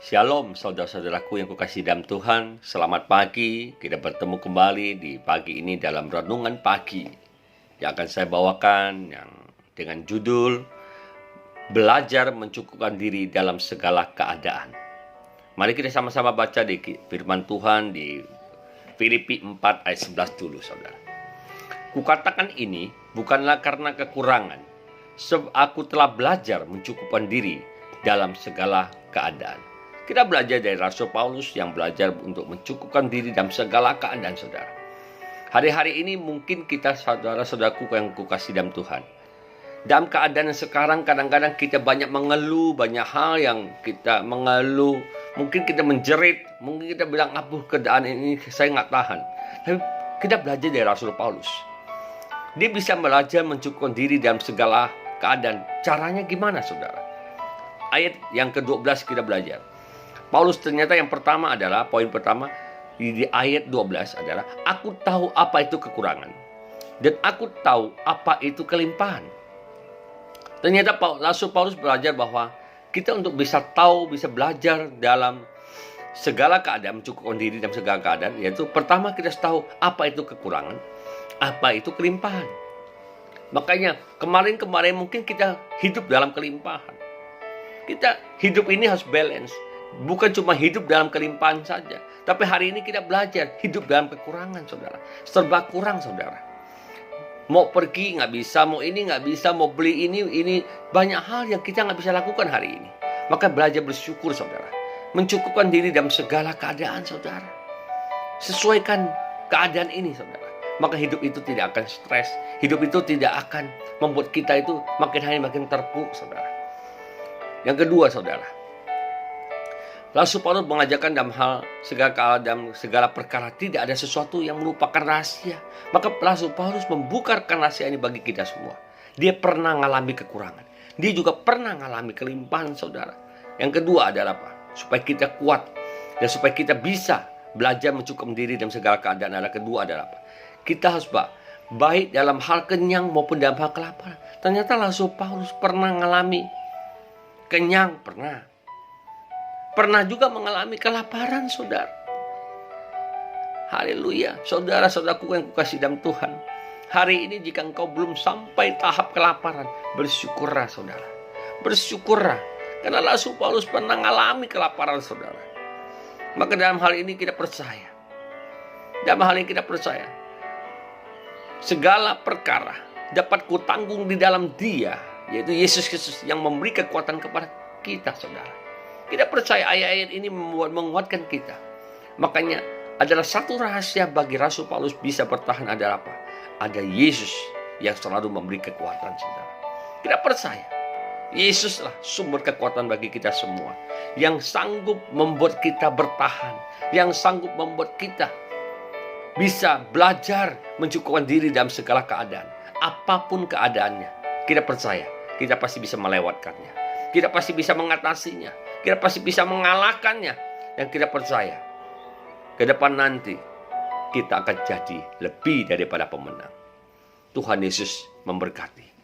Shalom saudara-saudaraku yang kukasihi dalam Tuhan. Selamat pagi, kita bertemu kembali di pagi ini dalam renungan pagi yang akan saya bawakan yang dengan judul Belajar Mencukupkan Diri dalam Segala Keadaan. Mari kita sama-sama baca di firman Tuhan di Filipi 4 ayat 11 dulu, saudara. Kukatakan ini bukanlah karena kekurangan, sebab aku telah belajar mencukupkan diri dalam segala keadaan. Kita belajar dari Rasul Paulus yang belajar untuk mencukupkan diri dalam segala keadaan, saudara. Hari-hari ini mungkin kita, saudara-saudaraku yang kukasihi dalam Tuhan, dalam keadaan yang sekarang kadang-kadang kita banyak mengeluh, banyak hal yang kita mengeluh. Mungkin kita menjerit, mungkin kita bilang, keadaan ini saya nggak tahan. Tapi kita belajar dari Rasul Paulus. Dia bisa belajar mencukupkan diri dalam segala keadaan. Caranya gimana, saudara? Ayat yang ke-12 kita belajar. Paulus ternyata yang pertama adalah, poin pertama di ayat 12 adalah, aku tahu apa itu kekurangan dan aku tahu apa itu kelimpahan. Ternyata Rasul Paulus belajar bahwa kita untuk bisa tahu, bisa belajar dalam segala keadaan, mencukupkan diri dalam segala keadaan, yaitu pertama kita harus tahu apa itu kekurangan, apa itu kelimpahan. Makanya kemarin mungkin kita hidup dalam kelimpahan. Kita hidup ini harus balance. Bukan cuma hidup dalam kelimpahan saja, tapi hari ini kita belajar hidup dalam kekurangan, saudara. Serba kurang, saudara. Mau pergi nggak bisa, mau ini nggak bisa, mau beli ini banyak hal yang kita nggak bisa lakukan hari ini. Maka belajar bersyukur, saudara. Mencukupkan diri dalam segala keadaan, saudara. Sesuaikan keadaan ini, saudara. Maka hidup itu tidak akan stres. Hidup itu tidak akan membuat kita itu makin hari makin terpuruk, saudara. Yang kedua, saudara, Rasul Paulus mengajarkan dalam hal segala perkara tidak ada sesuatu yang merupakan rahasia. Maka Rasul Paulus membukakan rahasia ini bagi kita semua. Dia pernah mengalami kekurangan. Dia juga pernah mengalami kelimpahan, saudara. Yang kedua adalah apa? Supaya kita kuat dan supaya kita bisa belajar mencukupkan diri dalam segala keadaan. Kedua adalah apa? Kita harus baik dalam hal kenyang maupun dalam hal kelaparan. Ternyata Rasul Paulus pernah mengalami kenyang, pernah juga mengalami kelaparan, saudara. Haleluya. Saudara-saudaraku yang kukasihi dalam Tuhan, hari ini jika engkau belum sampai tahap kelaparan, bersyukurlah, saudara. Bersyukurlah, karena Rasul Paulus pernah mengalami kelaparan, saudara. Maka dalam hal ini kita percaya. Segala perkara dapat kutanggung di dalam Dia, yaitu Yesus Kristus yang memberi kekuatan kepada kita, saudara. Kita percaya ayat-ayat ini menguatkan kita. Makanya adalah satu rahasia bagi Rasul Paulus bisa bertahan adalah apa? Ada Yesus yang selalu memberi kekuatan, saudara. Kita percaya Yesuslah sumber kekuatan bagi kita semua, yang sanggup membuat kita bertahan, yang sanggup membuat kita bisa belajar mencukupkan diri dalam segala keadaan. Apapun keadaannya, kita percaya kita pasti bisa melewatkannya. Kita pasti bisa mengatasinya. Kita pasti bisa mengalahkannya. Dan kita percaya ke depan nanti kita akan jadi lebih daripada pemenang. Tuhan Yesus memberkati.